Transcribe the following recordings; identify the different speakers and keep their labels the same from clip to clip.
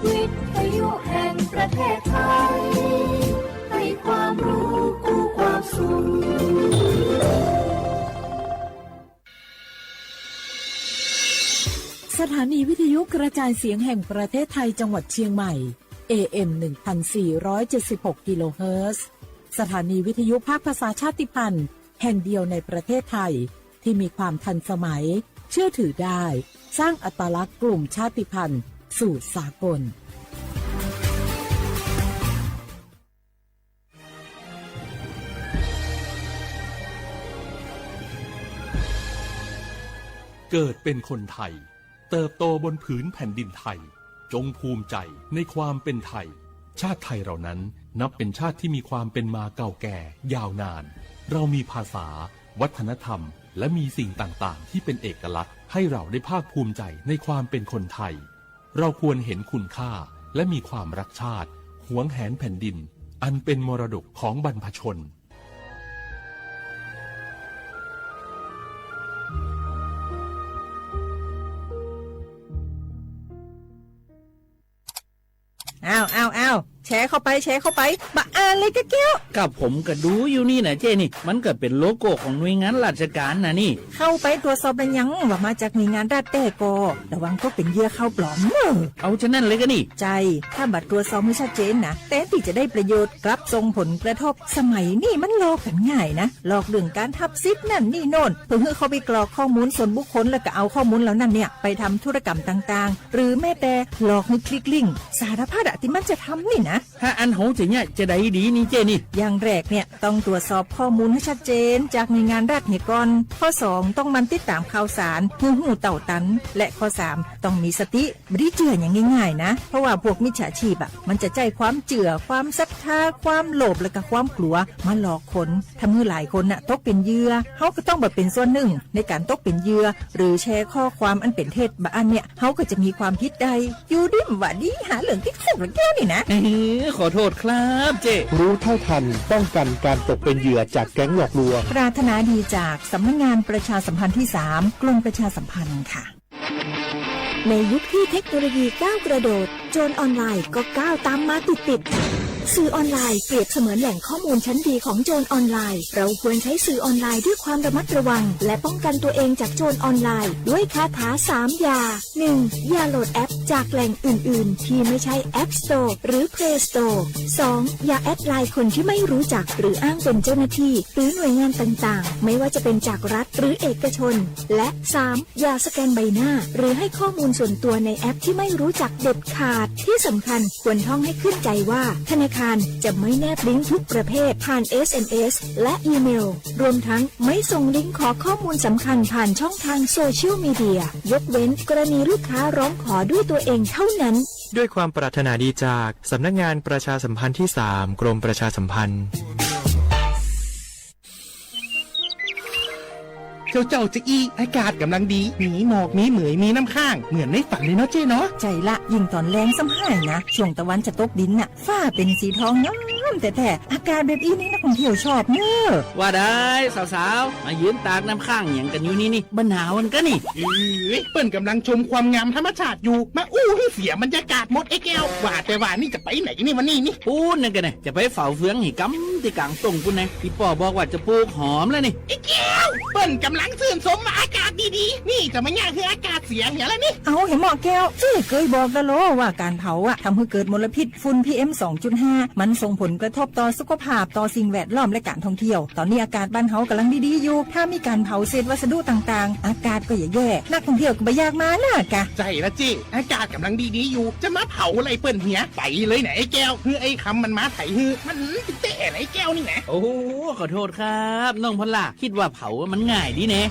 Speaker 1: วิทยุแห่งประเทศไทยให้ความรู้กู้ความสุข
Speaker 2: สถานีวิทยุกระจายเสียงแห่งประเทศไทยจังหวัดเชียงใหม่ AM 1476 กิโลเฮิรตซ์สถานีวิทยุภาคภาษาชาติพันธุ์แห่งเดียวในประเทศไทยที่มีความทันสมัยเชื่อถือได้สร้างอัตลักษณ์กลุ่มชาติพันธุ์สู่สากล
Speaker 3: เกิดเป็นคนไทยเติบโตบนผืนแผ่นดินไทยจงภูมิใจในความเป็นไทยชาติไทยเรานั้นนับเป็นชาติที่มีความเป็นมาเก่าแก่ยาวนานเรามีภาษาวัฒนธรรมและมีสิ่งต่างๆที่เป็นเอกลักษณ์ให้เราได้ภาคภูมิใจในความเป็นคนไทยเราควรเห็นคุณค่าและมีความรักชาติหวงแหนแผ่นดินอันเป็นมรดกของบรรพชน
Speaker 4: อ้าวแชร์เข้าไปมาอ่านเลยกะแก้ว
Speaker 5: กับผมก็ดูอยู่นี่นะเจ้นี่มันก็เป็นโลโก้ของหน่วยงานราชการนะนี่
Speaker 4: เข้าไปตรวจสอบเป็นยังว่ามาจากหน่วยงานราชแต่ก็ระวังก็เป็นเหยื่อเข้าปลอม
Speaker 5: เอาฉะนั้นเลยก็นี่
Speaker 4: ใจถ้าบัตรตรวจสอบไม่ชัดเจนนะแต่ที่จะได้ประโยชน์กลับส่งผลกระทบสมัยนี่มันหลอกกันง่ายนะหลอกเรื่องการทับซิปนั่นนี่โน่นเพื่อให้เขาไปกรอกข้อมูลส่วนบุคคลแล้วก็เอาข้อมูลแล้วนั่นเนี่ยไปทำธุรกรรมต่างๆหรือแม้แต่หลอกให้คลิกลิงก์สารพัดที่มันจะทำนี่นะ
Speaker 5: ถ้าอันโหจะเนี่ยจะได้ดีนี่เจนี่
Speaker 4: อย่างแรกเนี่ยต้องตรวจสอบข้อมูลให้ชัดเจนจากหน่วยงานรัฐเนี่ยก่อนข้อ2ต้องมันติดตามข่าวสารหูเต่าตันและข้อ3ต้องมีสติไม่ได้เจืออย่างง่ายๆนะเพราะว่าพวกมิจฉาชีพมันจะใจความเจือความศรัทธาความโลภและก็ความกลัวมาหลอกคนทำให้หลายคนตกเป็นเหยื่อเขาก็ต้องแบบเป็นส่วนหนึ่งในการตกเป็นเหยื่อหรือแชร์ข้อความอันเป็นเท็จบางอันเนี่ยเขาก็จะมีความผิดใดอยู่ดิ้มว่าดีหาเหลืองที่สุดแก้วนี่นะ
Speaker 5: ขอโทษครับเจ้
Speaker 6: รู้เท่าทันป้องกันการตกเป็นเหยื่อจากแก๊งหลอกลวง
Speaker 4: ปรารถนาดีจากสำนักงานประชาสัมพันธ์ที่3กรมประชาสัมพันธ์ค่ะ
Speaker 7: ในยุคที่เทคโนโลยีก้าวกระโดดโจรออนไลน์ก็ก้าวตามมาติดสื่อออนไลน์เปรียบเสมือนแหล่งข้อมูลชั้นดีของโจรออนไลน์เราควรใช้สื่อออนไลน์ด้วยความระมัดระวังและป้องกันตัวเองจากโจรออนไลน์ด้วยคาถา3อย่า 1. อย่าโหลดแอปจากแหล่งอื่นๆที่ไม่ใช่ App Store หรือ Play Store 2. อย่าแอดไลน์คนที่ไม่รู้จักหรืออ้างเป็นเจ้าหน้าที่หรือหน่วยงานต่างๆไม่ว่าจะเป็นจากรัฐหรือเอกชนและ 3. อย่าสแกนใบหน้าหรือให้ข้อมูลส่วนตัวในแอปที่ไม่รู้จักเด็ดขาดที่สำคัญควรท่องให้ขึ้นใจว่าธนาคารจะไม่แนบลิงก์ทุกประเภทผ่าน SMS และอีเมลรวมทั้งไม่ส่งลิงก์ขอข้อมูลสำคัญผ่านช่องทางโซเชียลมีเดียยกเว้นกรณีลูกค้าร้องขอด้วยตัวเองเท่านั้น
Speaker 8: ด้วยความปรารถนาดีจากสำนักงานประชาสัมพันธ์ที่3กรมประชาสัมพันธ์
Speaker 9: เจ้าจะอีอากาศกำลังดีมีหมอกมีเหมยมีน้ำข้างเหมือนในฝันเลยเนาะเจ้เนาะ
Speaker 4: ใจละยิ่งตอนแรงซ้ำให้นะช่วงตะวันจะตกดินฟ้าเป็นสีทองงามแต่อากาศแบบนี้นักท่องเที่ยวชอบเนอะ
Speaker 5: ว่าได้สาวๆมายืนตากน้ำข้างอย่างกันอยู่นี่บรรหาวกันนี่
Speaker 9: เปิ้นกำลังชมความงามธรรมชาติอยู่มาให้เสียบรรยากาศหมดไอ้แก้วว่าแต่ว่านี่จะไปไหนนี่วันนี้นี่
Speaker 5: ปูนนั่นกันเนี่ยจะไปเฝ้าเฟืองหิกำที่กลางตรงปูนนะพี่ป่อบอกว่าจะปลูกหอมแล้วนี่
Speaker 9: ไอ้แก้วเปิ้นกำลังชื่นชมอากาศดีๆนี่จะไม่ยากคืออากาศเสียเหี้ยแล้วนี่
Speaker 4: เอาเห็นหมอแก้วเคยบอกแล้วว่าการเผาทำให้เกิดมลพิษฝุ่น PM 2.5 มันส่งผลกระทบต่อสุขภาพต่อสิ่งแวดล้อมและการท่องเที่ยวตอนนี้อากาศบ้านเฮากำลังดีๆอยู่ถ้ามีการเผาเศษวัสดุต่างๆอากาศก็แย่นักท่องเที่ยวก็ไม่อยากมาน่ะกะ
Speaker 9: ใจละจี้อากาศกำลังดีๆอยู่จะมาเผาอะไรเปิ้นเหี้ยไปเลยไหนไอ้แก้วไอ้คำมันมาไถมันเตะไอ้แก้วนี่นะ
Speaker 5: โอ้ขอโทษครับน้องพลล่ะคิดว่าเผามันง่ายดีเน่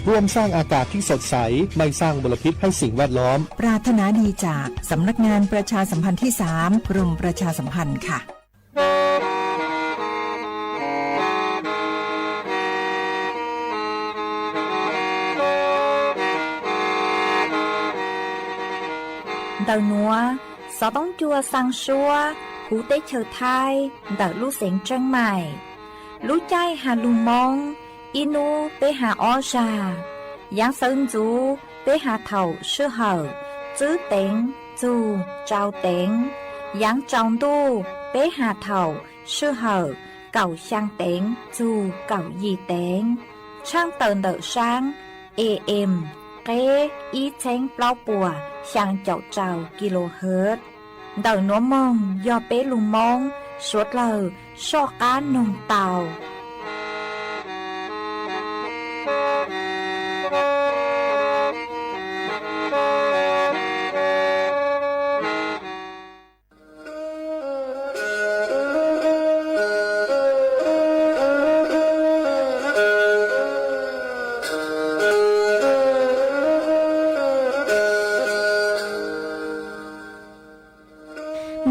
Speaker 6: ร่วมสร้างอากาศที่สดใสไม่สร้างมลพิษให้สิ่งแวดล้อม
Speaker 4: ปรารถนาดีจากสำนักงานประชาสัมพันธ์ที่3กรมประชาสัมพันธ์ค่ะ
Speaker 10: Đầu núa, gió bóng chua sang xua, hú tế chờ thai, đỡ lũ xén trăng mải. Lũ chai hà lù mong, inu tế hà o trà. Giáng sơn chú tế hà thầu sư hở, chữ tên dù trao tiếng giáng trong tu bế hà thầu sư hở cầu sang tiếng dù cầu gì tiếng sang tờn đỡ sáng AM kế ý chén bao bùa sang chậu trào kHz đỡ nó mong do bế lùng mong suốt lời so cá nông tàu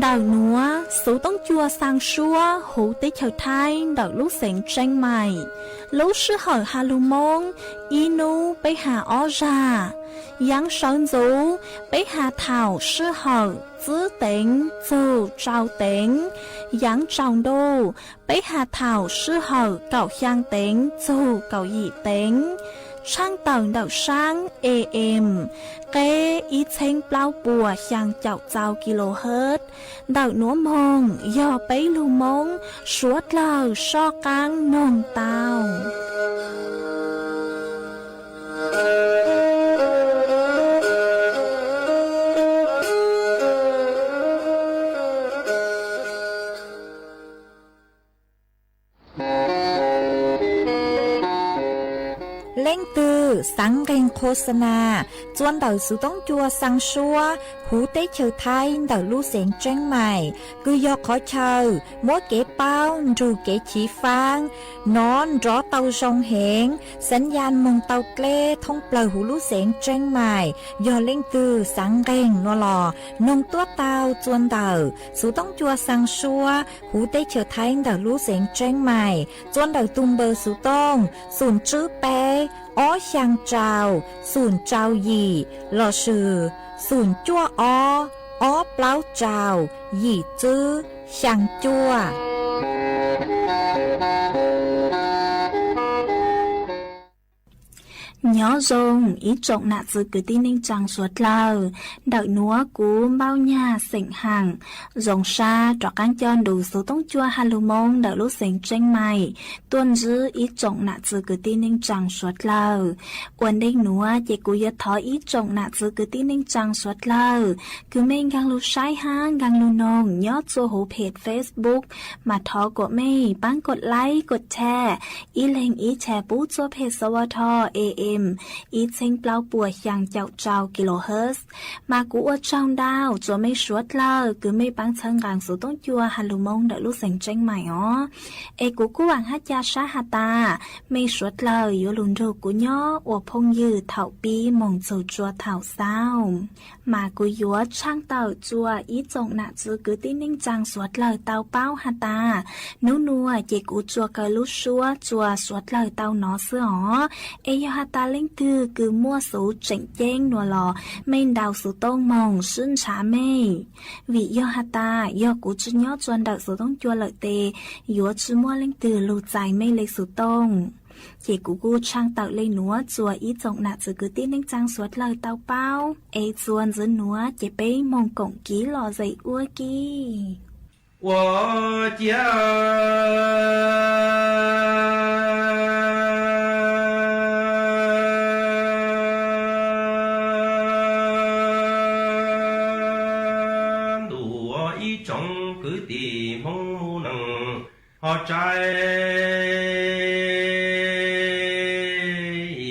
Speaker 11: đào núa số tông chua sang xua hú tế chờ thai đào lúc sáng tranh mày lúc sư hỏi hà lù mông inu bế hà ó ra giáng sơn dấu bế hà thảo sư hỏi giữ tính dù trao tính giáng trọng đô bế hà thảo sư hỏi cậu giang tính dù cậu dị tính sang tầng đảo sáng AM kế ý chênh bao bùa sang chậu trao kHz đảo núa mông do bấy lưu mông suốt lời so căng nông tàu
Speaker 4: เล่งตือสังเกงโฆษณาจวนเดาสุต้องจัวสังชัวหูเตเชอไทยเดาลู่เสียงเจ้งใหม่คือยอขอเชอมัวเก๋เป้ารูเก๋ฉีฟางนอนรอเตาชงเหงสัญญาณมงเตาเกล้ท่องเปล่าหูลู่เสียงเจ้งใหม่ยอเล่งตือสังเกงนัวหลอนงตัวเตาจวนเดาสุต้องจัวสังชัวหูเตเชอไทยเดาลู่เสียงเจ้งใหม่จวนเดาตุ้มเบอร์สุต้องศูนย์จื้อเป้อ้อช่างเจ้าศูนย์เจ้าหยี่หล่อชื่อศูนย์จั่วอ้อเปล่าเจ้าหยี่จื้อช่างจั่ว
Speaker 11: nhỏ rồng ý trọng nạ dự cứ tin ninh chẳng suốt lờ đợi núa cú bao nhà sỉnh hàng rồng xa trọ cán chọn đủ số tông chua hà lù mông đợi lúc sỉnh tranh mày tuân dư ý trọng nạ dự cứ tin ninh chẳng suốt lờ quần đinh núa chỉ cú yết thói ý trọng nạ dự cứ tin ninh chẳng suốt lờ cứ mình gang lù sai hang gang lù nông nhớ cho hố page Facebook mà thó của mày bánกดไลค์กดแชร์ý lên ýแชร์ปุ๊cho page สวท AM ý chênh bao bùa yang chậu trao kHz mà cú ở trong đào cho mấy suốt lờ cứ mấy bán thân gang số tông chua hà lù mông đợi lúc sành tranh mày ó cú hoàng hát cha sát hà ta mấy suốt lờ yếu lùn rô cú nhó ở phong dư thảo bi mong dầu chua thảo sao mà cú yếu trang tàu chua ý trọng nạ chứ cứ tin ninh trang suốt lờ tao bao hà ta nấu nua chỉ cú chua cờ lúc chua suốt lờ tao nó xưa ó yo hà ta linh tư cứ mua số chỉnh chén nùa lò men đào số tông mong xuyên trả mê vì yo hà ta yo cú chứ nhớ chuan đợi số tông chua lợi tê yo chứ mua linh tư lù dài mê lấy số tông chỉ cú trang tạo lên núa chùa ý trọng nạ chứ cứ tin ninh trang suốt lời tao bao chuan dưới núa chỉ bế mong cổng ký lò dậy ua kì
Speaker 12: 我家ใจ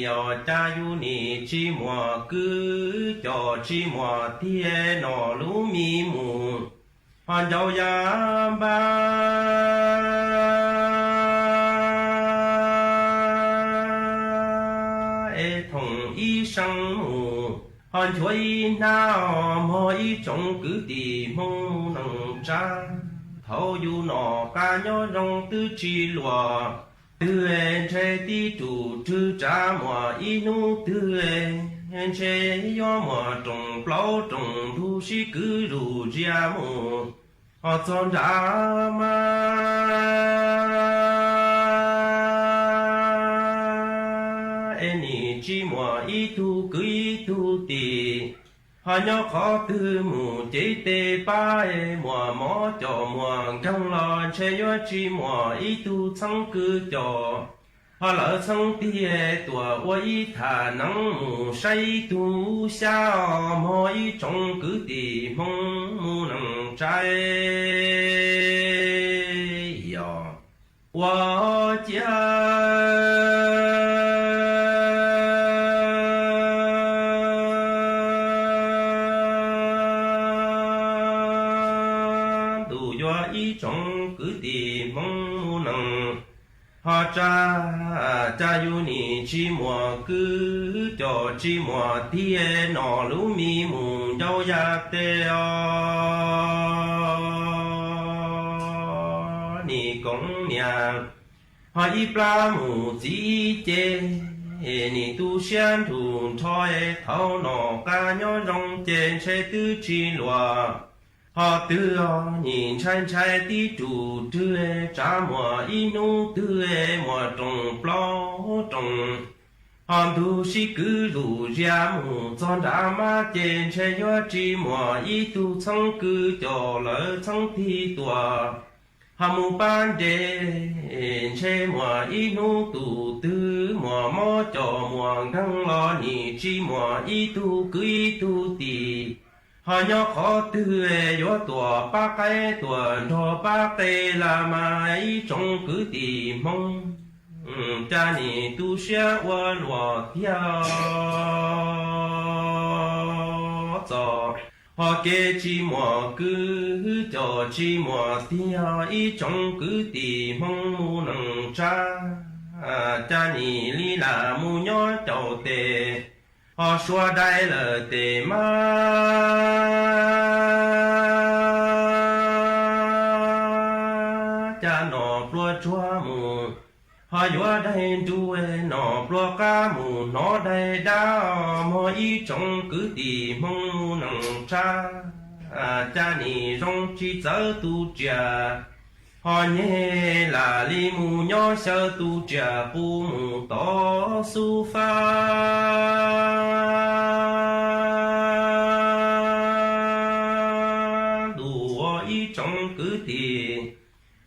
Speaker 12: ยอจายุนีชิมัวกือจอชิมัวเทียนอลูมีมูอันเจ้ายามบาทงอีสังมูอันช่วยน้ามออีจงกือตีมงนังจ้าthâu du nọ ca nhớ rong tư chi lùa tư en che ti chủ chư cha mùa inu tư en che yo mùa trồng plau trồng thu si cứ rù ria mùa họ chọn ra ma en ni chi mùa y tu cứ y tu ti họ nhớ khó từ mù chỉ tê ba mùa mó cho mùa găng lo che yo chi mùa ý tu sang cứ cho họ lỡ sang tia tua uy thả nắng mù say tu xa mỗi trong cứ tì mong mù nắng trái yo wa trong cứ tìm mong nằng họ cha yu ni chi mùa cứ cho chi mùa tia nọ lú mi mù đâu ya tê ni công nhà họ y pla mù chỉ chê ni tu xian thủ thôi thâu nọ ca nhó rong chê che tư chi lùa họ tự nhìn chăn trai tí chủ tư trả mùa inu tư mùa trồng plo trồng họ tu sĩ cứ rủ ra mù cho đã ma trên che yo chi mùa y tu sang cứ cho lỡ sang thi tua họ mù ban đề che mùa inu tu tư mùa mò cho mùa găng lo ni chi mùa y tu cứ y tu tì họ nhớ khó tư yo tua ba cái tua thọ ba cái là mai trong cứ tìm mong cha ni tu xia wa lo theo cho họ kể chi mùa cứ cho chi mùa theo ý trong cứ tìm mong mu nâng cha ni li là mu nhớ chầu tề họ xua đây là tề ma cha nọ plua chua mù họ yo đây đuôi nọ plua cá mù nó đây đau mọi ý trong cứ tìm mong mu nâng cha ni rong chi dở tu trà họ nhé là li mù nhỏ sơ tu trà bu mù to su pha đủ ý trong cứ thì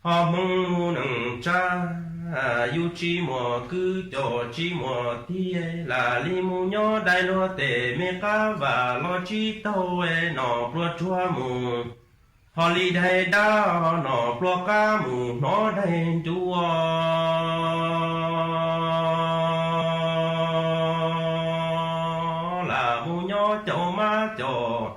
Speaker 12: họ mong mù nâng cha yu chi mùa cứ cho chi mùa thì là li mù nhỏ đại lo tề mê cá và lo chi tàu nọ plua chua mù họ li đây đã nọ plua cá mù nó đây chua là mù nhỏ chậu má chậu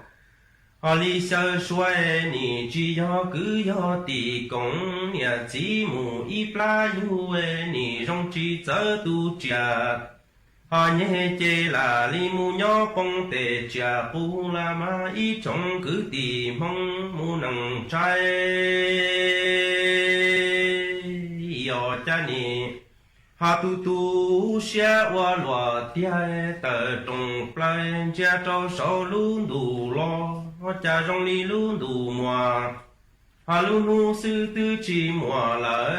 Speaker 12: họ li sơ xoay ni chỉ do cứ do tì công nhà chỉ mù y pla yu ni rong chỉ dở tu trà họ nhé chê là li mù nhỏ bông tề trà bu la ma y trong cứ tì mong mù nâng trái yo cha ni họ tu xia wa lo tia tờ trong plan cha trâu sầu lu đủ lo cha rong li lu đủ mùa họ lu nu sư tư chi mùa là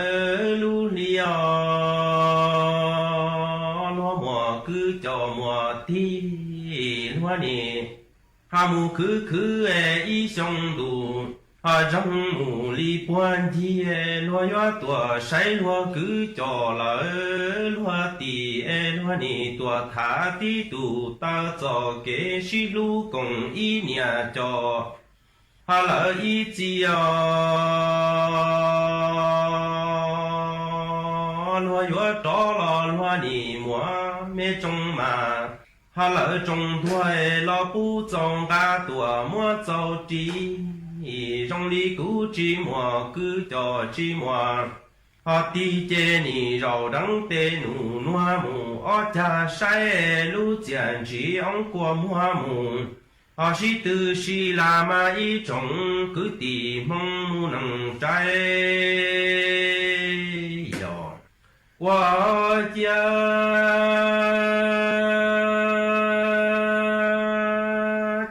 Speaker 12: lu lia lo mùa cứ cho mùa thi lo nè họ mù cứ y song đủ họ rong mù li quan thi lo yo tua sai lo cứ cho là lo tì lo nè tua thả tí tu ta cho kế si lu công y nhà cho họ lỡ y chi lo yo cho lo nè mua mê trong mà họ lỡ trong thuê lo bu trong ca tua mua châu chi trong lý cứu chi mùa cứ cho chi mùa họ ti chê ni rau đắng tê nụ noa mù ó cha sai lu chèn chỉ ông qua mua mù họ si tư si la ma y trong cứ tì mong mu nâng trái yo qua cha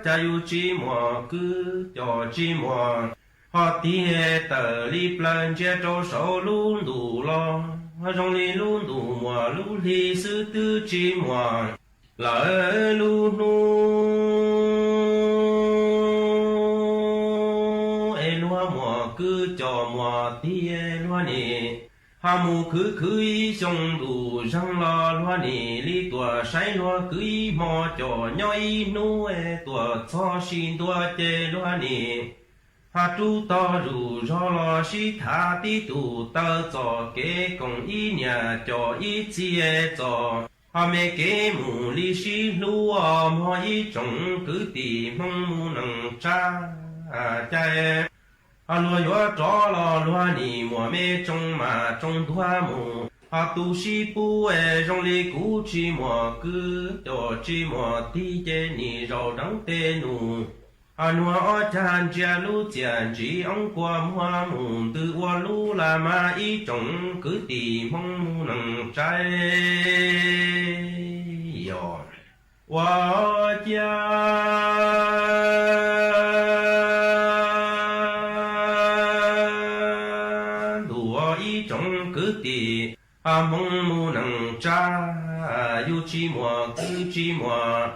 Speaker 12: cha yu chi mùa cứ cho chi mùa họ tia tờ li plan che trâu sầu luôn đủ lo họ trong li luôn đủ mùa lu li sư tư chi mùa lỡ lu nu ê lúa mùa cứ cho mùa tí ê lúa nì hà mù cứ xong đủ răng lo lúa nì li tua say lúa cứ mò cho nhoi nu ê tua cho xin tua chê lúa nì hà chú to rủ cho lo si thả tí tù tơ cho kế công ý nhà cho ý chi ê cho hà mê kế mù li si lúa mò ý trồng cứ tì mong mù nâng cha cha lúa gió chó lo lúa nì mùa mê trông mà trông thua mù tu si pu e rong li cú chi mùa cứ cho chi mùa tí chê nì rau đắng tê nù lúa ở chan chia lú chàn chỉ ông qua mua mù từ qua lú là mà ý trông cứ tì mong mù nâng trái yo wa cha mong mu nang cha yu chi mùa cứ chi mùa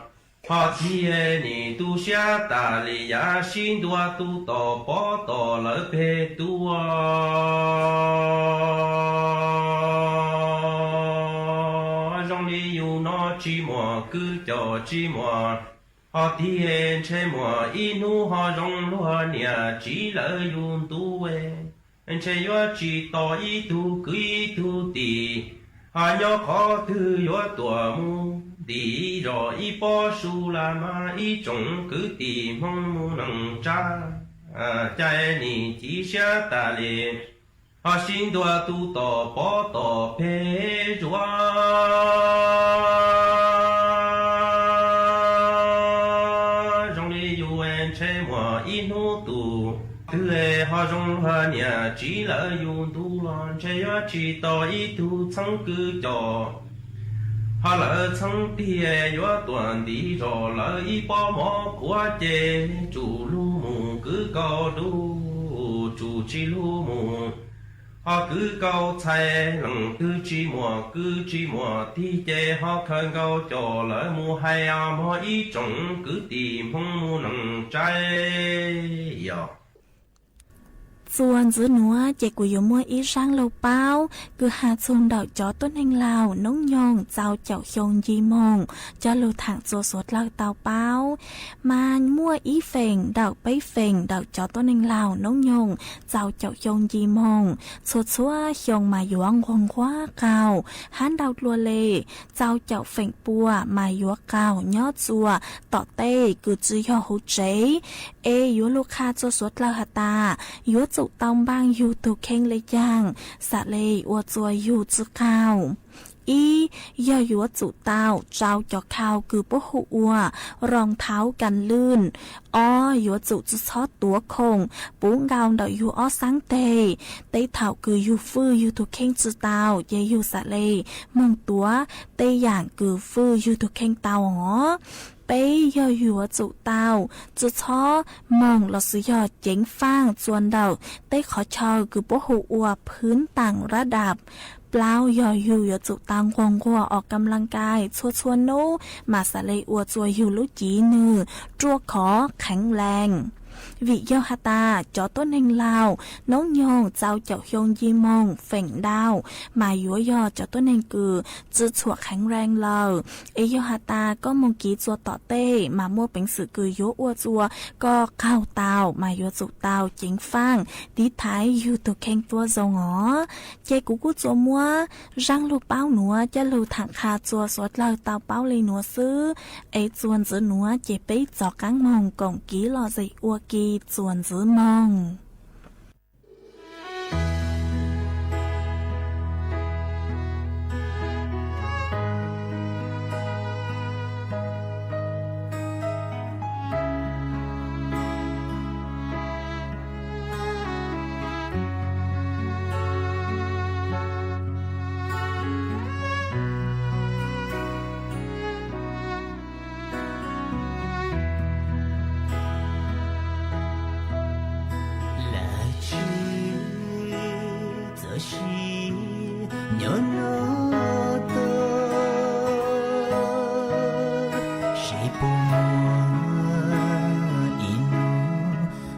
Speaker 12: họ chi e ni tu xia ta li ya xin tua tu to po to lỡ pe tua trong đi yu nó chi mùa cứ cho chi mùa họ thi e che mùa inu họ trong lúa nhà chỉ lỡ yun tu e anh chơi yo chỉ to ý tu cứ ý tu tì nhớ khó thứ yo tua mu đi rồi ý bỏ su là mà ý trồng cứ tì mong mu nâng cha cha ni chỉ xa ta lệ xin tua tu to bỏ to phê doa trong đi yu anh chơi mùa ý nu tu thứ lệ họ trong hoa nhà chỉ là dùng tu loạn chơi chỉ to ý tu chẳng cứ cho họ lỡ chẳng tia yo toàn đi rồi lỡ ý bỏ mỏ của chê chủ lu mù cứ cao đu chủ chi lu mù họ cứ cao chạy lần cứ chi mùa thì chê họ khơi cao cho lỡ mù hay mò ý trồng cứ tìm không mù nặng trái yo
Speaker 11: ส่วนgiữ núa chạy của yếu mua ý sang lâu bao cứ hạ xuân đảo chó tốt hành lào nông nhong giao chảo hiông di mông cho lưu thẳng chua suốt lao tàu bao mà mua ý phèn đảo bấy phèn đảo chó tốt hành lào nông nhong giao chảo hiông di mông suốt xua hiông mà yuang hoàng quá cao hán đảo lùa lệ giao chảo phèn bùa mà yuang cao nhót chua tỏ tê cứ chữ hiò hú chế ê yuang lưu kha chua suốt lao hà ta yuang chủ tông bang yu tu khen lê giang xạ lê ua chua yu chữ cao ý do yu chủ tao trao cho cao cứ bố hụ ua rong tháoกันลื่นyu chủ chữ xót túa khổng bố ngao đậu yu ó sáng tê tê thảo cứ yu phư yu tu khen chữ tao dê yu xạ lê mong túa tê giảng cứ phư yu tu khen tao hó bây giờ yu chủ tao chữ chó mong là sự do chén phang chuan đầu tê khó cho cứ bố hụ ua พื้นต่างระดับเปล่าอยู่จุตังควงกัวออกกำลังกายชวนโนมาสะเลยอวดจวยอยู่ลุจีนือจัวขอแข็งแรงวิโยฮาตาจอต้นแห่งลาวน้องโยงเจ้าเจ้าโยงยีมองเฝ่งดาวมายัวยอจอต้นแห่งกือจื้อฉวกแข็งแรงเลยเอโยฮาตาก็มองกีจัวต่อเต้มามั่วเป็นสื่อกือโยอวดจัวก็เข้าเตามายัวจุเตาจิงฟังดีท้ายอยู่ตัวแข็งตัวจงอ๋อเจกูจัวมัวร่างลูกเป้าหนัวจะลูถังคาจัวสดเลยเตาเป้าเลยหนัวซื้อไอจวนจื้อหนัวเจไปจอกังมองกงกีรอใจอัวกีส่วนซื้อมอง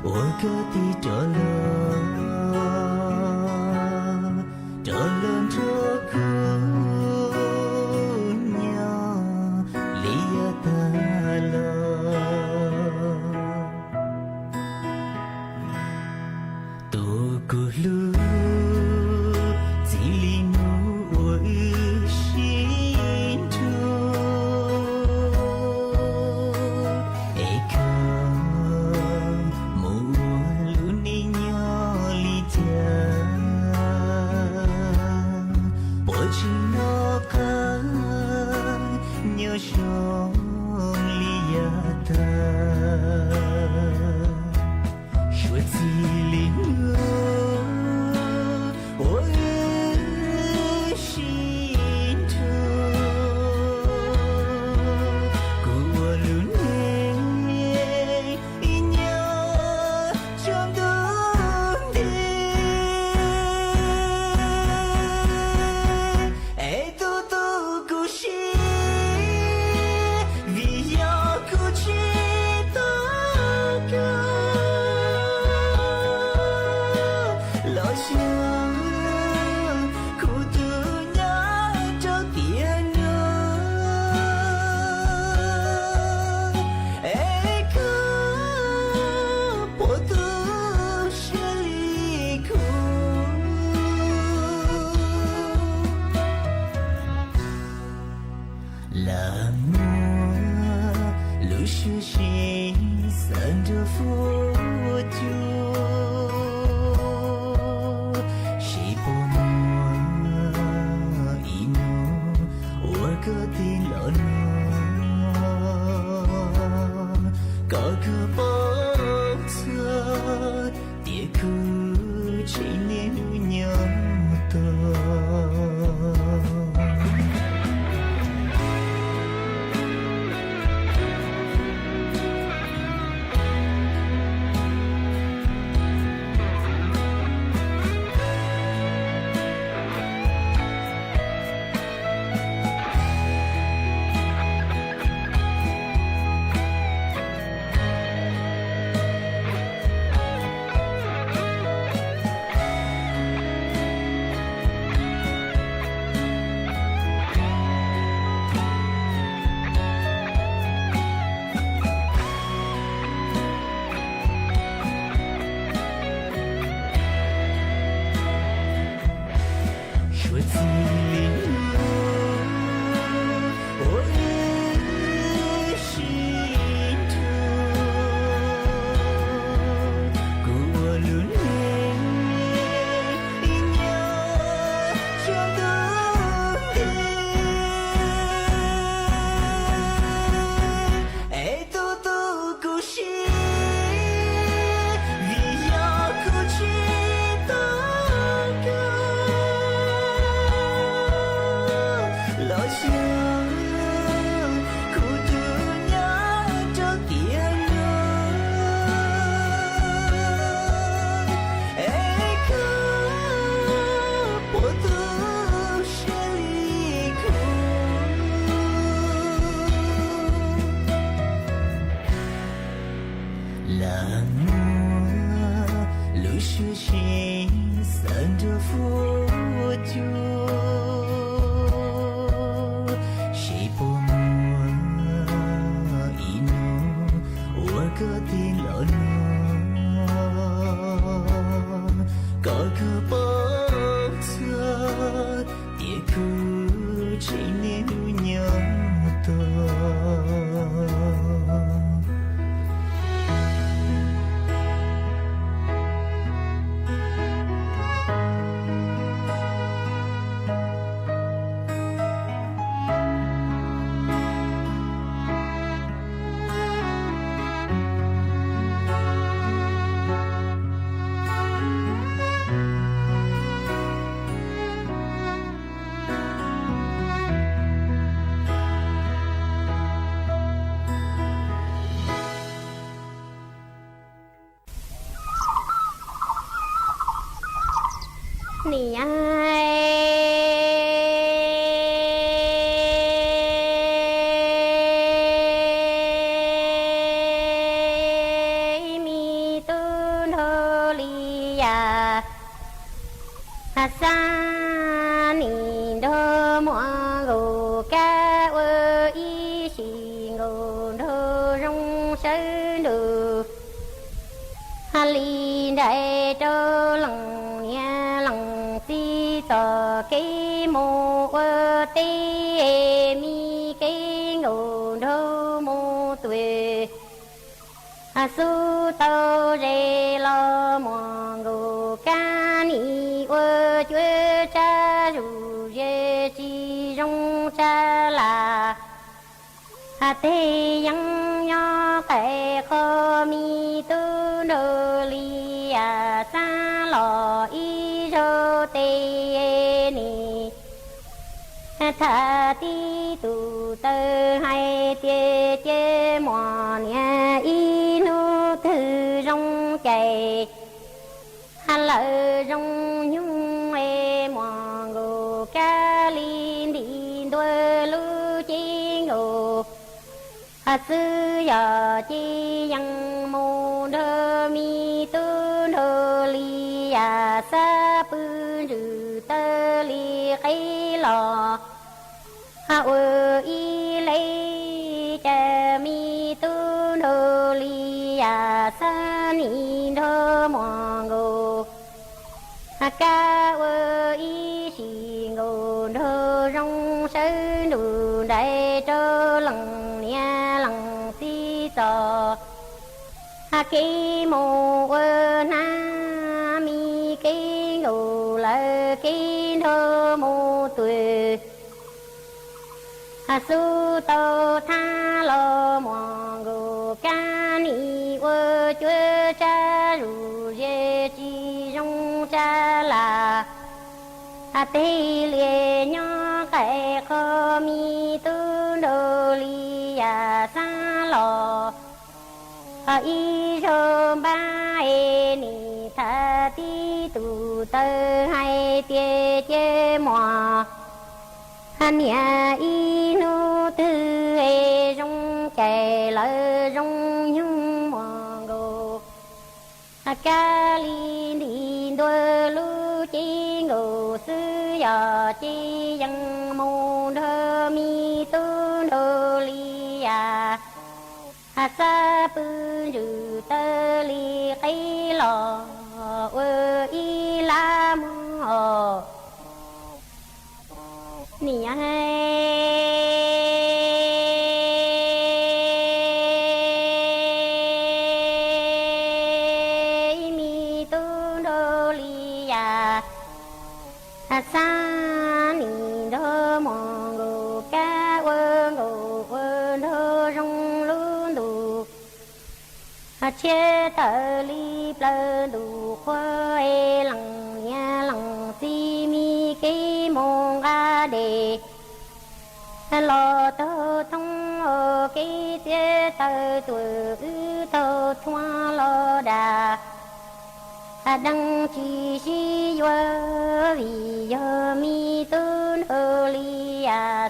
Speaker 1: 我歌的 trở lớn trở cứu nhau lìa ta lơ tu cu lu chỉ li nu ôi xin chu ai không mua lu ni nhỏ li cha bộ chỉ nó cả nhớ sông lìa ta suốt gì linh ôi xin thương của luôn nghe nhớ trong đường đi ai tu tu cu xin vì yêu cu chỉ ta cả lo chưa khu từ nhớ cho tiền nữa ai cứ bộ tư sẽ ly khu là mùa lũ sư xin sân cho phố chúa cơ tin lỡ có cứ bóng xưa địa cứ chỉ nên nhớ tôi là mùa lũ sư xin sân cho phố chúa chỉ bộ mùa inu cơ tin lỡ có cứ bóng xưa địa cứ chỉ nên nhớ tôi
Speaker 13: Nì ai mi tư nơ li à sa ni đô mua gù ca ơ y xì ngô đô rong sơ đù li đại đô lăng nha lăng ti tờ cây mô ơ tê mi cây ngô đô mô tuệ su tâu rê lo mò ngô ca ni ơ chúa cha rù rê chi rong cha là tê yang nho kẻ khô mi tu đô li sa lò y rô tê ni tha ti tu tơ hai tê chê mò nha y nu thư rong chạy lợ rong nhung e mò ngô ca li đi đuôi lu chi ngô sư giờ chi yang mô đơ mi tu đô li sa pư rư tơ li khay lò ơ y lấy cha mi tu đô li sa ni đô mò ngô ca ơ y xì ngô đô rong sơ đù đại trơ lăng nha lăng si tò ki mô ơ na mi ki ngô lơ ki đô mô tuệ su tô tha lo mò ngô ca ni ơ chúa cha rù rê chi rong cha là tê liê nho kẻ khô mi tu đô li sa lò y rô ba e ni tha ti tu tơ hai tê chê mò nhà y nu tư e rong chè lơ rong nhung mò ngô ca li đi đôi lu chi ngô sư giờ chi dân mô đơ mi tu đô li sa pư rư tơ li khay lò ơ y la mô nì mi tu đô li sa ni đô mò ngô ca ơ ngô ơ đô rong lu đù chê tờ li plơ đù khoa e lăng nha lăng si mi ki mong a đề lo tơ thông ô ki chê tờ tuổi ư tơ thoa lo đà đăng chi si yo vì yo mi tu đô li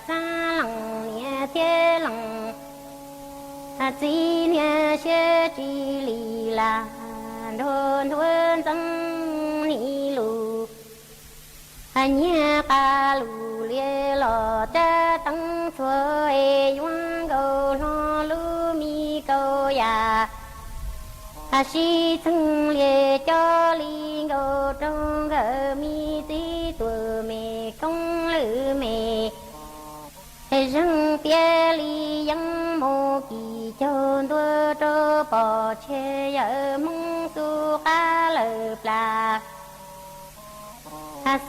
Speaker 13: sa lăng nha thế lăng chi nha xê chi li la đôn thuần tăng ni lu nha ca lu lie lo cha tăng thua e yuan go lo lu mi go ya si thăng lie cho li go trong gờ mi ti tu me công lư me răng tia li yang mô kỳ chôn tua trô bò chê yơ mong su ca lơ pla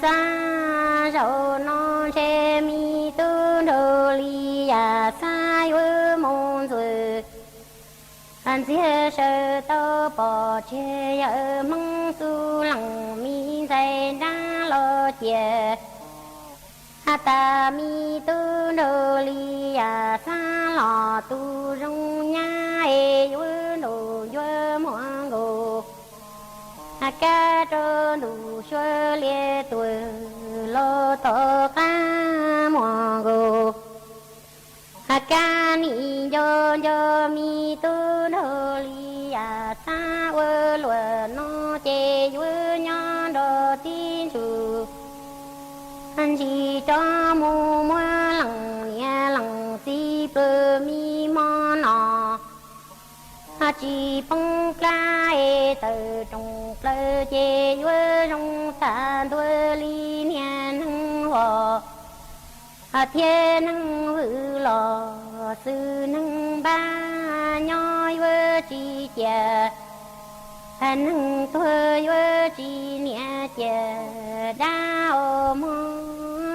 Speaker 13: sa rô non chê mi tu đô li sa yơ môn rồi chia sơ tô bò chê yơ mong su lăng mi dây đá lo chê ta mi tu đô li sa lò tu rong nha e yu đồ yu mo ngô ca trơ đủ xuơ lia tuổi lo to ca mo ngô ca ni yo yo mi tu đô li sa ơ lùa no chê vừa nhỏ đồ tin chủ anh chỉ cho mù mua lằng nhẹ lằng si bờ mi mò nọ chỉ bông ca từ trong lơ chê vừa trong ta đuôi li nhẹ nâng hồ thiên nâng vự lò sư nâng ba nhoi vừa chỉ chè nâng thôi vừa chỉ nhẹ chè đa ô mô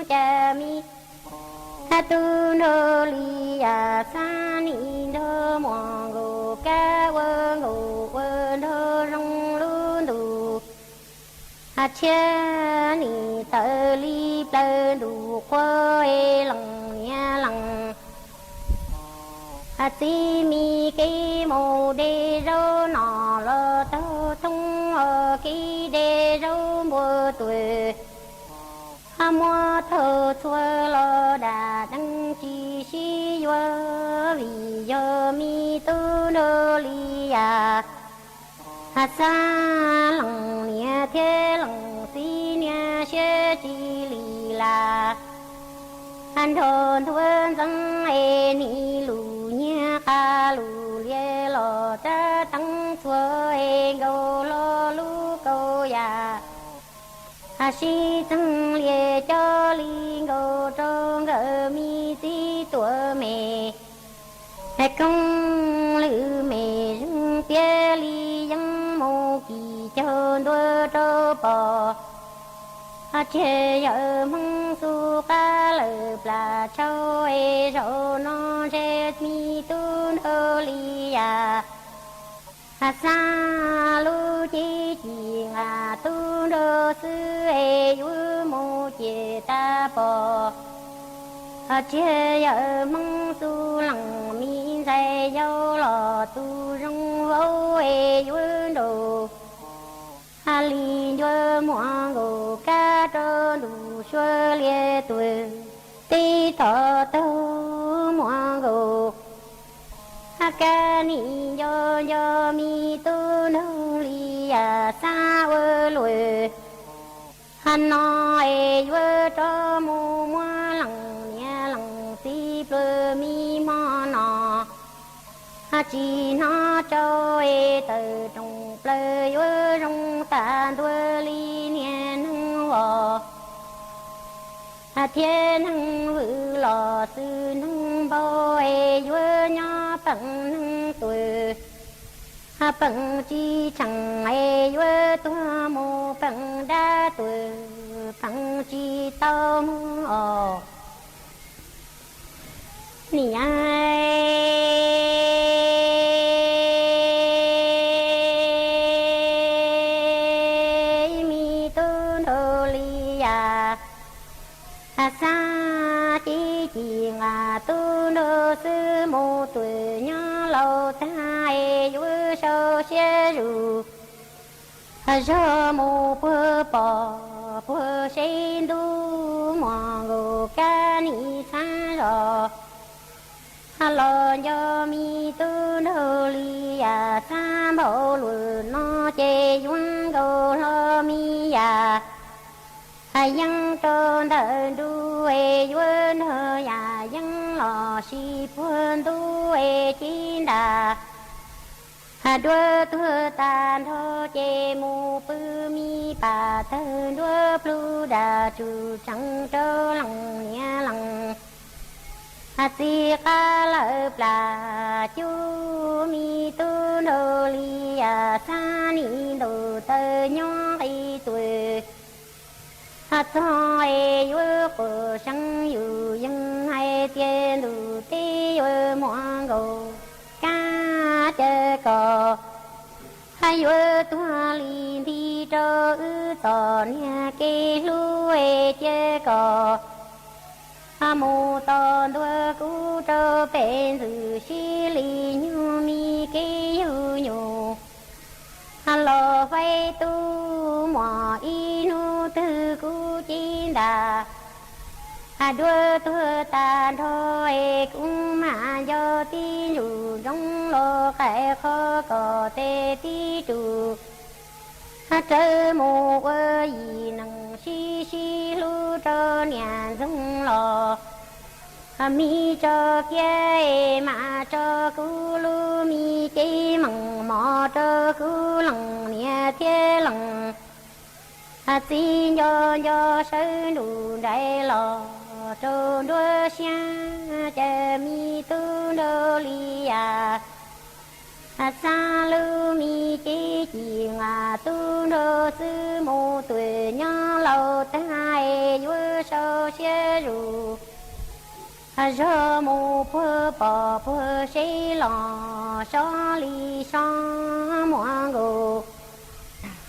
Speaker 13: chè mi tu nô li sa ni nô mong go ca vơ go vơ nô rong lu du cha ni tơ li plơ du quê lằng nha lằng si mi cái mồ đê rô nọ lơ tơ tung ở cái đê rô mùa tuổi mua thơ thua lo đà đăng chi si yo vì yo mi tu nô li sa lằng nia thế lằng si nia she chi li la han thôn thuần dân ni lu nia ca lu lie lo ta tăng thua go lo lu go ya si tăng lie cho li go trong gờ mi ti tua mẹ công lữ mẹ rung tia li yang mô kỳ cho đua trâu bò chê ở mong su ca lờ là châu rô nó rê mi tu nô li sa lu chi chi tu nô sư yu mô chê ta bò chê ở mong su lằng mi dây dâu lò tu rong vô yu đồ li yo mo go ca trơ đủ xua lia tuổi ti thọ tơ mo go ca ni yo mi tu nô li sa vơ lùi han nói vơ cho mu mo lằng nha lằng si plơ mi mo nọ chỉ nó cho từ trong plơ vơ trong ta đuôi li nhẹ nâng hồ thiên nâng vự lò sư nâng bao vơ nhỏ bằng nâng tuổi bằng chi chẳng vơ tua mô bằng đa tuổi bằng chi tao mô nì ai sa chi chi tu nô sư mô tuổi nhỏ lâu ta vư sâu xe rù do mô bơ bò bơ sen đu mò ngô ca ni sa rò lo do mi tu nô li sa mô lù nó chê yuan gô lo mi yang trơn đời đu vươn hơi yang lò si phun đu chín đà đua thưa tàn thô chê mù pư mi bà thơ đua plu đà chủ trăng trơ lằng nha lằng si ca lợ là chú mi tu nô li sa ni đồ tơ nhỏ tuổi thôi vơ của sang yu dân hay tiên đủ tí vơ mong gồ ca chơ cò hay vơ tua li thi trơ ư tò nha kê lu chơ cò mô tò đua cú trơ bền dự xí li nhu mi kê yu nhu lo vay tu mò inu tư cú chín đà đua thưa ta thôi cũng mà do tin dù trong lo cái khó có tê tí chủ trơ mù ơ y nằng xí xí lu trơ nhàn dung lò mi cho kia mà cho cu lu mi chi mằng mò cho cu lằng nia thiên lằng xin do sơ đủ đại lò trơ đua xa chè mi tu đô li à xa lưu mi chi chi ngà tu đô sư mô tuổi nhỏ lâu tai vua sâu xe rù rơ mô phơ bò phơ xế lò xó li xó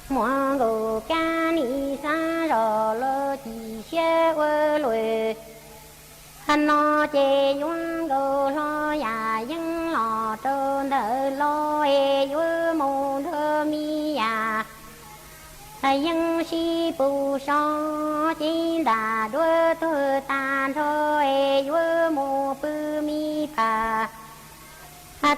Speaker 13: mua ngô ca ni sa rò lơ chi xe quơ lùi nó chê yuan gô lo ya dân lò trơn đỡ lo e vua mô thơ mi ya dân si bù so chi đà đua thơ tàn thơ e vua mô bư mi pa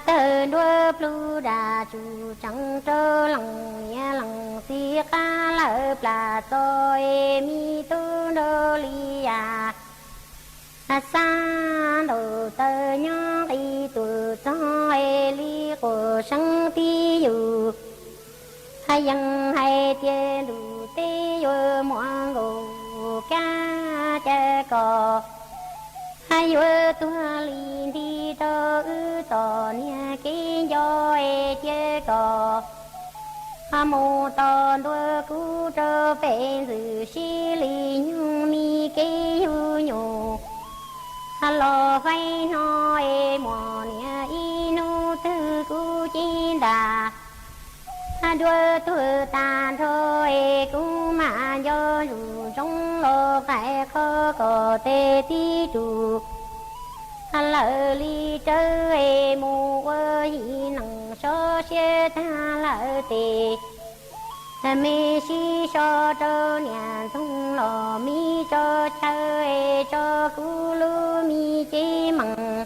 Speaker 13: tơ đua plu đà chủ chẳng trơ lằng nhẹ lằng si ca lỡ pla tôi mi tu đô li ya xa đồ tơ nhớ đi tuổi cho e li của sân ti dù hay dân hay tiền đủ tê yo mọi ngô ca cha cò hay yo tua li đi cho ư tò nia cái do e cha cò mô to đua cú cho về dự xí li nhung mi cái hu nhung lo vay no e mò nia inu tư cú chi đà đua tuổi tàn thôi cú mà do dù trong lo phải khó có tê tí chủ lỡ li trơ e mù ơ hi nằng so xe ta lỡ tê mê si so trơ nhà sung lò mi cho chơi cho cú lu mi chi mằng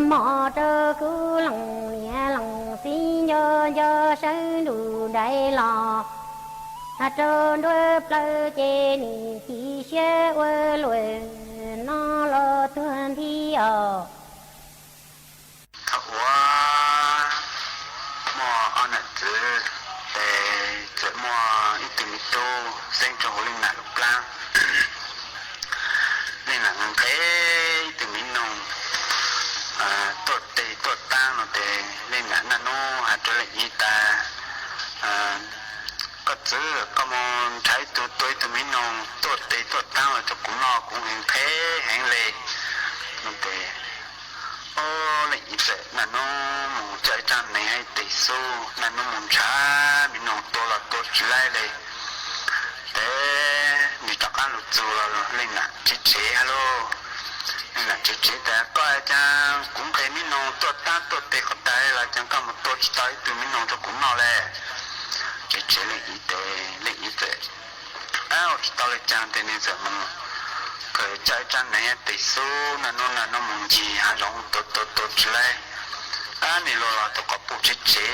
Speaker 13: mò trơ cú lằng nhẹ lằng xí do sơ đủ đại lò trơ đuôi plơ chê ni chi xe quơ lùi nó lo tuân thi ở
Speaker 14: mò ăn tự tự mò ít từng tô sinh trong linh nạn lúc lang nên là cái từng mình nông tuột tang nó để lên nạn nó hạt cho lại gì ta có chữ có món trái tôi từ mình nông tuột tang là cho cũng nó cũng hình thế hành lệ nó để ô lại gì sẽ là nó một trái trăm này hay tỷ số là nó một trái mình nông to là tốt chỉ lại đây để mình tập ăn lụt dù là lên nạn chỉ chế hello nên là chỉ chế đã coi cha cũng thấy mình nông tốt tệ khó tay là chẳng có một tốt tay từ mình nông cho cũng nó lẽ chỉ chế lấy ý tệ tao lại chẳng thế nên giờ mình cái trái trăm này tỷ số là nó muốn gì hà rong tốt chỉ lại này là tôi có bộ chỉ chế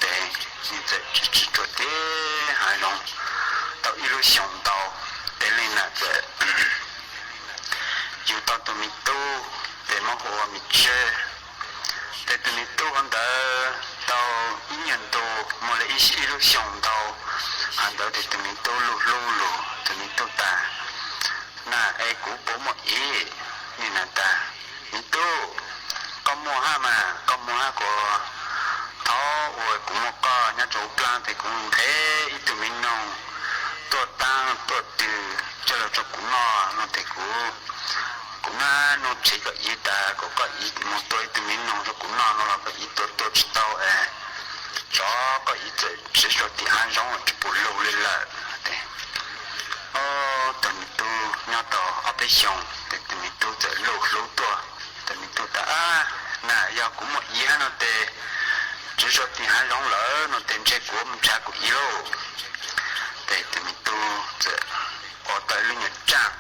Speaker 14: để như thế chỉ cho thế hà rong tao illusion tao để lên là thế yêu tao tụi mình tu để mong hồ mình chơi để tụi mình tu hơn đỡ tao ý nhận tu mà lại illusion tao hơn đỡ để tụi mình tu lù tụi mình tu ta na ai cũng bố một ý nên là ta mình tu có mua ha của tháo rồi cũng một co nhà chủ plan thì cũng thế ít tụi mình nông tuột tăng tuột từ cho là cho cũng nó thì cũng nó chỉ có ý ta có ý một tuổi tụi mình nông cho cũng nó là có ý tuột tao cho có ý chỉ cho thì ăn rong chỉ bù lâu lên là tụi mình tu nhau tao operation để tụi mình tu tới lâu tua tụi mình tu ta nè giờ cũng một ý nó để chỉ cho thì ăn rong lỡ nó tên chơi của mình trả của ý lô để tụi mình tu tới ở tới lúc nhật trang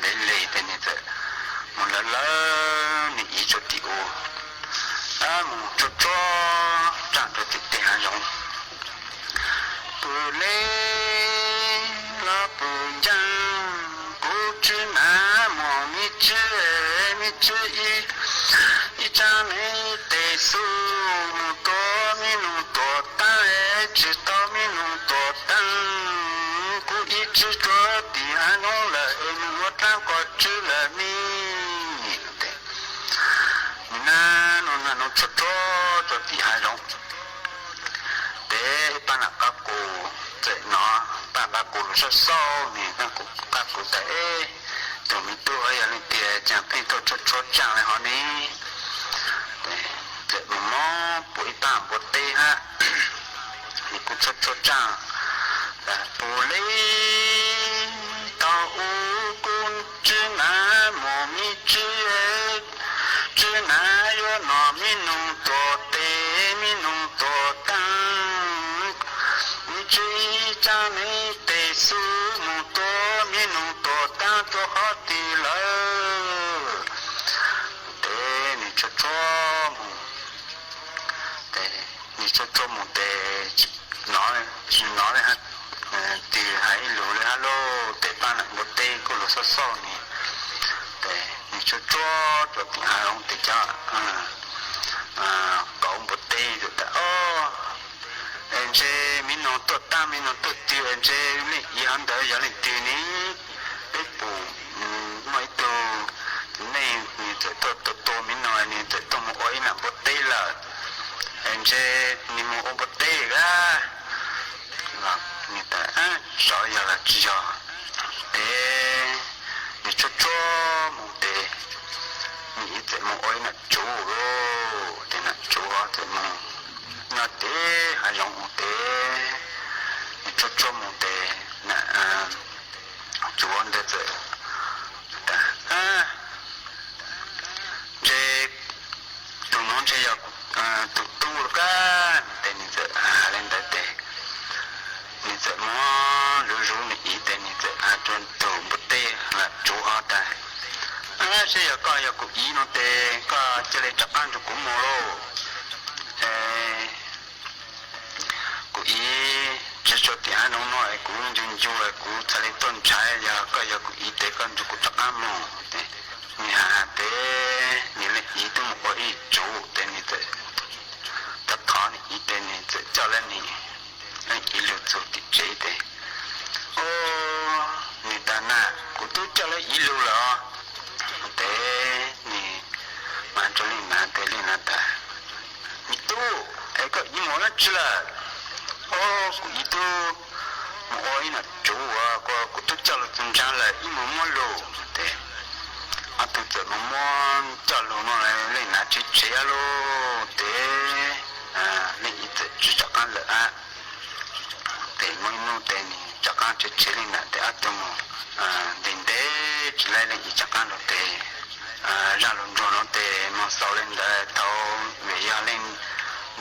Speaker 14: để lấy tên này tới một lần lỡ mình ý cho thì một cho trang cho thì ăn rong เลลาปูจังกูจื้อหนาหมอมีจื้ออีจาไม่เตสูมุโตมินุโตตังจิตโตมินุโตตังกูอีจื้อตัวตีหานงละเอ็นวัดก็จื้อละมีนาโนนาโนชดตัวตีหานงเดปนักกักกูเจเนาะปนักกูรู้สึกนี่กักกูแต่ตัวมีตัวอย่างนี้เดียจังเป็นตัวชดจังเลยฮะนี่เจ็บมอปุ๋ยตามปวดเตะฮะนี่กูชดจังแต่ปุ๋ยต่ออูกุนจื้อนาโมมีจื้อนาโยนอมินุตัวเตมินุตัวตังมิจื้อจังไม่เตสูมุตัวมินุตัวตังตัวฮอตีเลยเตนี่ชดมุเตนี่ชดมุเตnóiฮะตีให้รู้เลยฮัลโหลเตป้าหนังบดเตกูรู้ซ้อนี่เตนี่ชดตัวตีหาลงตีจ้าเก่าบดเตอยู่แต่โอ้เอ็นเจมิโนตัวตามิโนตัวตีเอ็นเจนี่ยันเดียวยันตีนี้ไอ้ปู่ไม่ตัวนี่นี่ตัวมิโนนี่ตัวมวยน่ะบดเตละเอ็นเจนี่มวยบดเตก้านี่แต่สอยอะไรจีจ่อเตนี่ชั่วมุเตนี่เตมวยน่ะจูโร่เตน่ะจูเตมน่ะเตหายงมุเตนี่ชั่วมุเตน่ะจูอันเดเตเจตุนนเจยตุตูลกันเตนี่เตเล่นเตนี่จะมอรู้นี่อีแต่นี่จะจนตัวบุเตละจูฮอตได้เสียก็อยากกูอีโนเตก็จะเลยจับอันจุกุโมโรกูอีจะชดที่อันน้อยกูจุนจูกูทะเลต้นชายยาก็อยากกูอีเตก็จุกุจับอันโมนี่ฮะเตนี่เลยอีตัวกูอีจูเตนี่จะจับท้อนี่อีเตนี่จะเจ้าเล่นนี่อีลูจูติเจเตโอ้นี่ตาหน้ากูตู้เจ้าเลยอีลูเหรอเตนี่มันจะเล่นนาเตเล่นนาตามีตู้ไอ้ก็อีหมอนั่นจิละโอ้กูอีตู้หมออีน่ะจูอ่ะก็กูตู้เจ้าเลยจงจังเลยอีหมอมันโลเตอ่ะตู้เจ้ามันเจ้าโลนั่นเลยเล่นนาจิเจอะโลเตเล่นอีเตจิจักกันเลยอ่ะเตมวยนูเตนี่จักรจะเชลินะเตอัตโมดินเดจไลเลอีจักรโนเตจาลุนโจโนเตมอสาวเลนเดทาวเวียเลน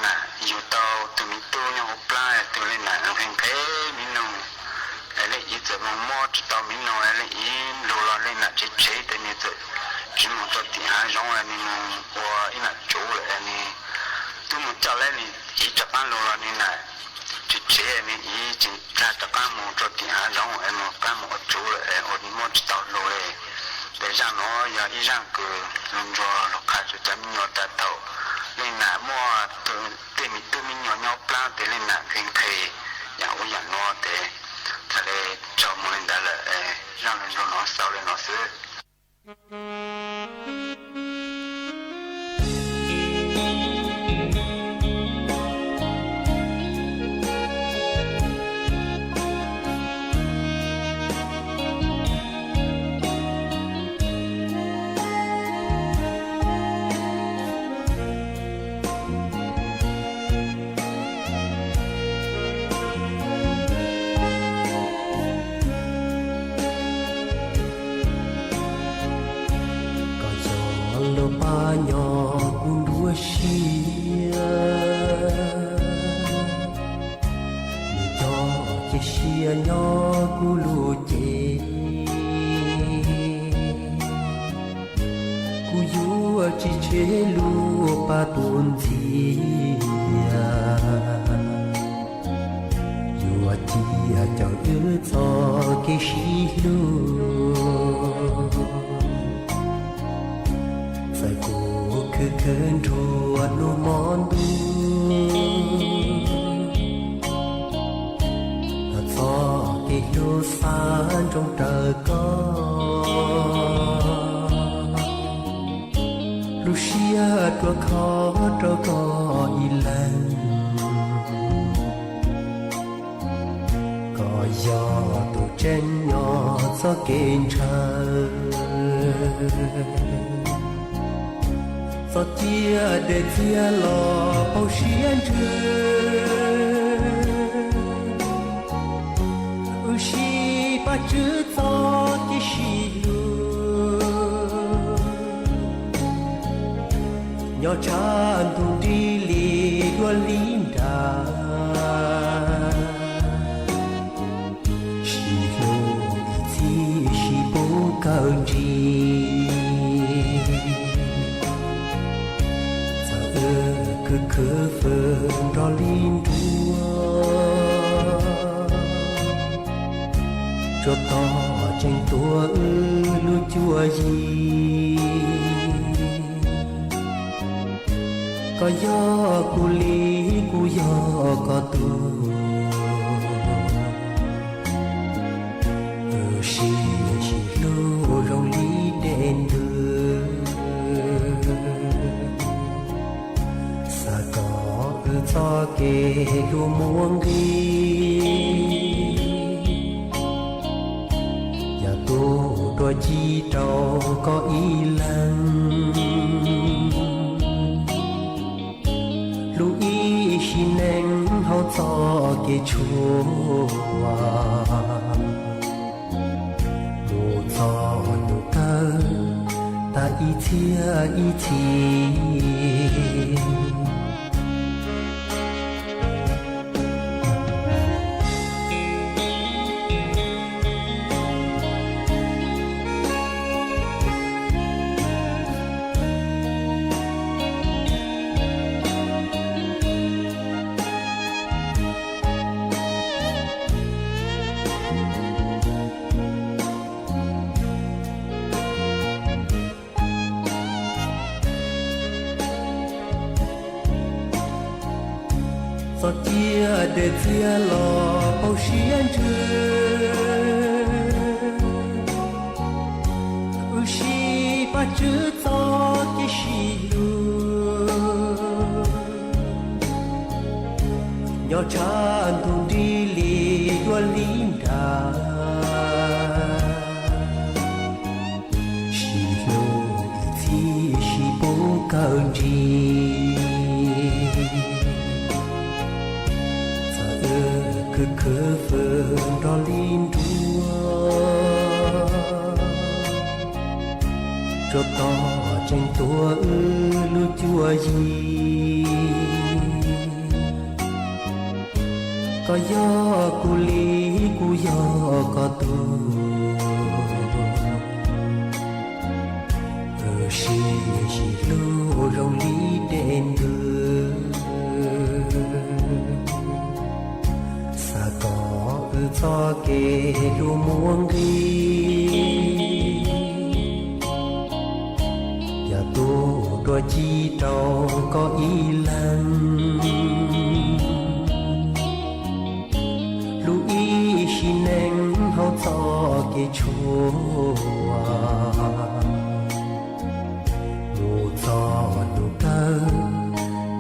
Speaker 14: นะยูทาวตุมิตุญโอปลาตุเลนะเฮงเพมิโนเอเลอีเตมมอจตาวมิโนเอเลอีโลลาเลนะเจเจเตนี่เตจิมตติหาจงเอนี่โมวาอินะโจเลเอนี่ตุมจัลเลนี่อีจักรโลลานี่นะจิเจนี่อีจิจัตกามูจติหาจงเอโมกามูโจเลเอโอนิโมจตาวโลเลแต่ยังน้อยอย่างอีจังคือลุงจัวลูกค้าจะจำยอดตัดเท่าเล่นหน้ามัวตัวเต็มตัวมีหยอปลาแต่เล่นหน้าเพียงเพยอย่างว่าอย่างน้อยแต่ทะเลจอมมันได้ละยังลุงจัวน้อยสาวเลยน้อยซื้อ
Speaker 15: Hãy subscribe cho kênh Ghiền Mì Gõ để không bỏ lỡ cho ư cho cái xí lu sai cô cứ khấn chùa lu mòn du cho cái lu san trong trời có Lucia tua khó trâu có y lần có gió tụ trên nhỏ gió kênh trời gió tia để tia lò bao xiên trời xì ba chữ gió cái xì nhỏ chan tung đi lì đua linda xì lô chi xì bố cao chi giờ cứ khờ phơ đo lin đua cho to tranh tua lu chua gì có gió cu lý cu gió có tu xì xì lô rong lý đèn đưa xa có cho kê lu muông đi nhà tu đôi chi trâu có ý lăng xin anh hậu cho cái chúa mù cho nụ tơ ta ý chia gió tia để tia lò bao xiên trời xì ba chữ gió cái xì lu nhỏ chan tung đi lì đua linda xì lô chi xì bố cao chi cứ khờ phơ đo lin đua cho to tranh tua lu chua gì có gió cu lý cu gió có tu xì xì lô rong lý đèn đưa cho kê lu muông đi nhà tu đôi chi trâu có ý lăng lu ý xin anh hậu cho kê chúa mù cho nụ tơ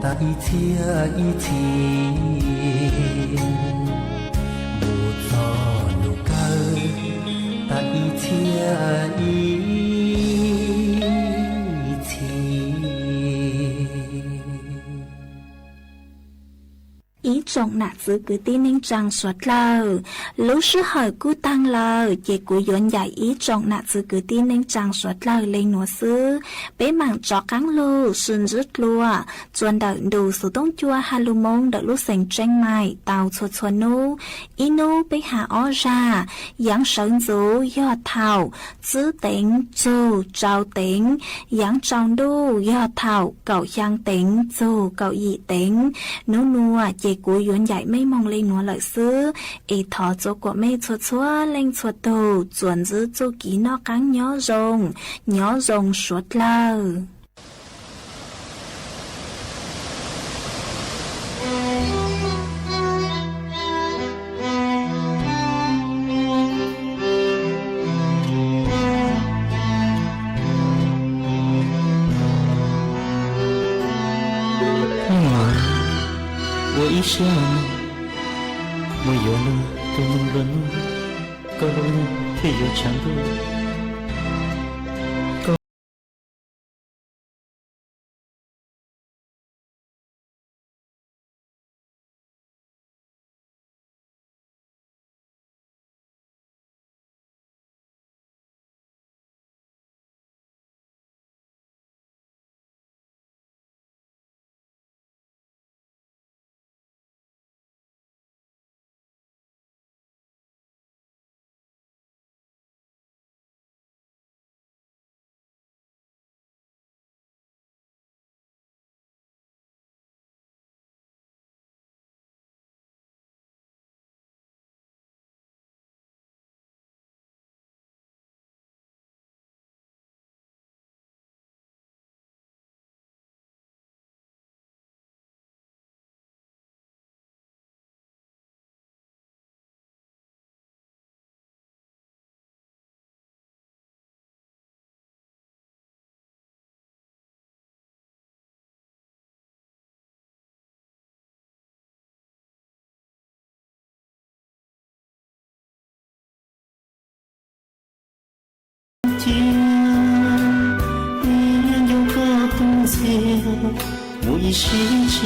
Speaker 15: ta ý chia ta ý chia
Speaker 11: ý trọng nạt giữ cứ tin nên trang soát lờ lúc sư hỏi cú tăng lờ chỉ cú dọn giải ý trọng nạt giữ cứ tin nên trang soát lờ lên nửa sư bế mảng chó cắn lô xuân rứt lùa chuan đợi đủ số tông chua hà lù mông đợi lúc sành tranh mài tàu chuột chuột nu ý nu bế hạ ó ra giáng sơn dũ do thảo giữ tính dù trao tính giáng trong đu do thảo cậu giang tính dù cậu dị tính nú nua chỉ cú ยวนใหญ่ไม่มองเลยหนัวเลยซื้อเอทอโจกว่าไม่ชัวชัวเล่งชัวโตจวนซื้อจูกีนอกกังย้อรงสวดเล
Speaker 15: 我一想，我有了多能人，够了也有强度。你有个冬天，我已希冀。